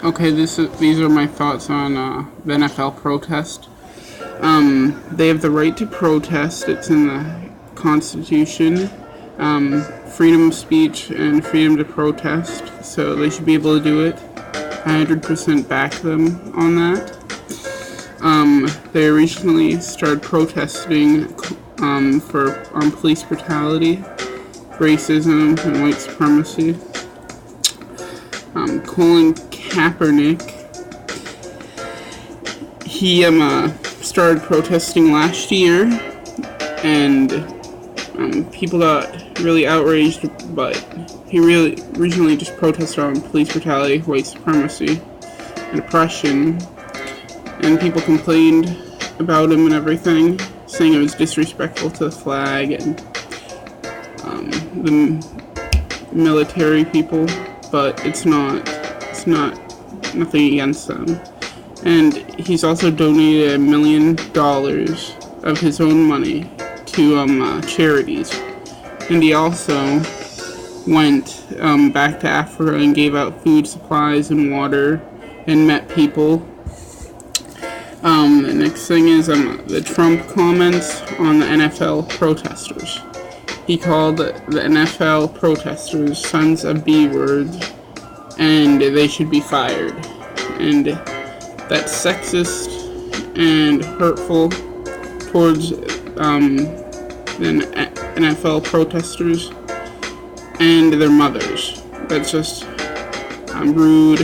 Okay, these are my thoughts on the NFL protest. They have the right to protest. It's in the Constitution. Freedom of speech and freedom to protest. So they should be able to do it. 100% back them on that. They originally started protesting for police brutality, racism, and white supremacy. Colin Kaepernick, he started protesting last year, and people got really outraged, but he really originally just protested on police brutality, white supremacy, and oppression, and people complained about him and everything, saying it was disrespectful to the flag and the military people, but it's not nothing against them. And he's also donated $1 million of his own money to charities. And he also went back to Africa and gave out food supplies and water and met people. The next thing is the Trump comments on the NFL protesters. He called the NFL protesters sons of B-words, and they should be fired. And that's sexist and hurtful towards the NFL protesters and their mothers. That's just rude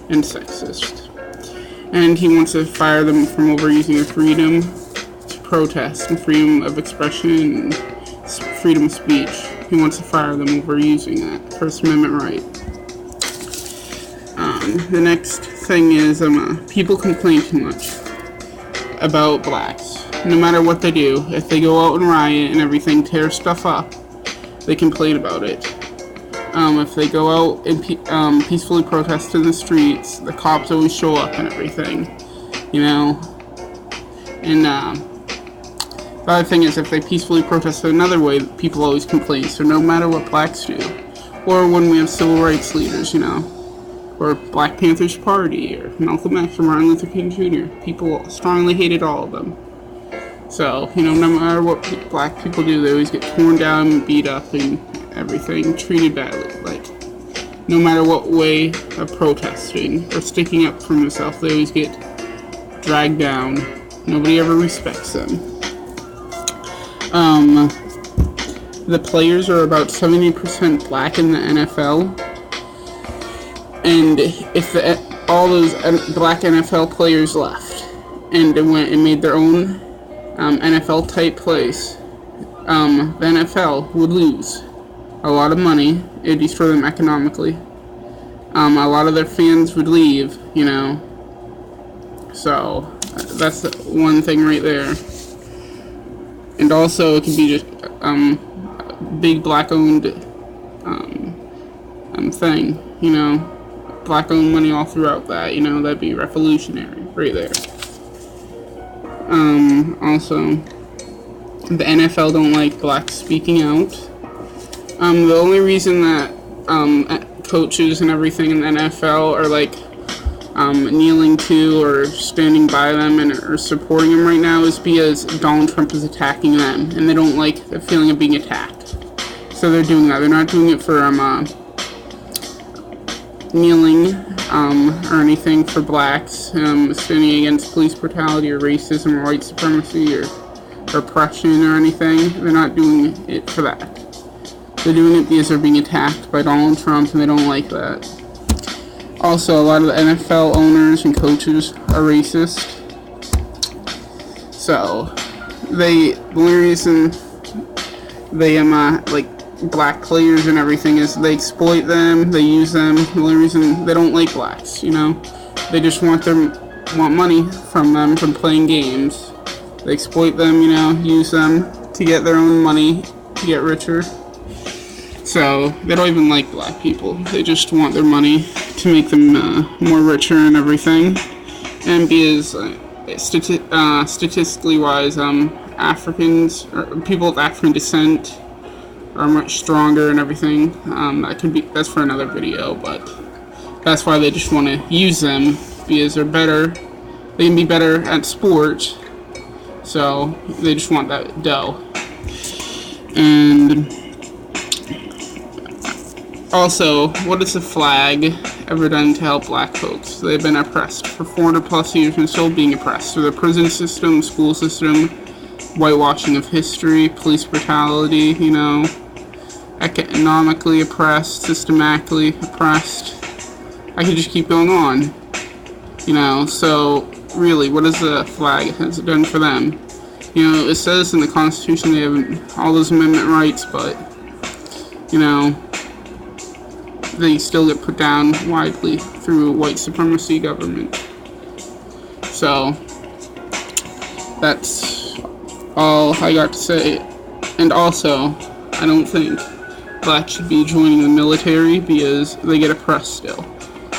and sexist. And he wants to fire them from overusing their freedom to protest and freedom of expression and freedom of speech. He wants to fire them overusing that First Amendment right. The next thing is people complain too much about blacks. No matter what they do, if they go out and riot and everything, tear stuff up, they complain about it. If they go out and peacefully protest in the streets, the cops always show up and everything, you know. And the other thing is, if they peacefully protest another way, people always complain. So no matter what blacks do, or when we have civil rights leaders, you know, or Black Panther's Party, or Malcolm X, or Martin Luther King Jr., people strongly hated all of them. So, you know, no matter what black people do, they always get torn down and beat up and everything, treated badly. Like, no matter what way of protesting or sticking up for themselves, they always get dragged down. Nobody ever respects them. The players are about 70% black in the NFL. And if all those black NFL players left and they went and made their own NFL type place, the NFL would lose a lot of money. It would destroy them economically. A lot of their fans would leave, you know. So that's one thing right there. And also it could be just big black owned thing, you know. Black owned money all throughout that, you know, that'd be revolutionary right there. Also, the NFL don't like blacks speaking out. The only reason that coaches and everything in the NFL are like kneeling to or standing by them and are supporting them right now is because Donald Trump is attacking them, and they don't like the feeling of being attacked. So they're doing that. They're not doing it for kneeling or anything for blacks, standing against police brutality or racism or white supremacy or oppression or anything. They're not doing it for that. They're doing it because they're being attacked by Donald Trump, and they don't like that. Also, a lot of the NFL owners and coaches are racist. So, the only reason they like black players and everything is they exploit them, they use them. The only reason they don't like blacks, you know, they just want money from them from playing games. They exploit them, you know, use them to get their own money, to get richer. So they don't even like black people. They just want their money to make them more richer and everything. And because statistically wise, Africans or people of African descent are much stronger and everything. That's for another video, but That's why they just want to use them, because they're better. They can be better at sport, so they just want that dough. And also, what has the flag ever done to help black folks? They've been oppressed for 400 plus years and still being oppressed through the prison system, school system, whitewashing of history, police brutality, economically oppressed, systematically oppressed. I could just keep going on. So really, what has the flag has it done for them? It says in the Constitution they have all those amendment rights, but they still get put down widely through white supremacy government. So that's all I got to say. And also, I don't think blacks should be joining the military because they get oppressed still.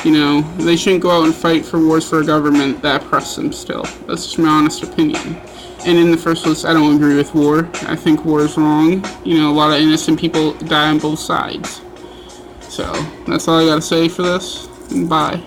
They shouldn't go out and fight for wars for a government that oppresses them still. That's just my honest opinion. And in the first place, I don't agree with war. I think war is wrong. A lot of innocent people die on both sides. So, that's all I gotta say for this, and bye.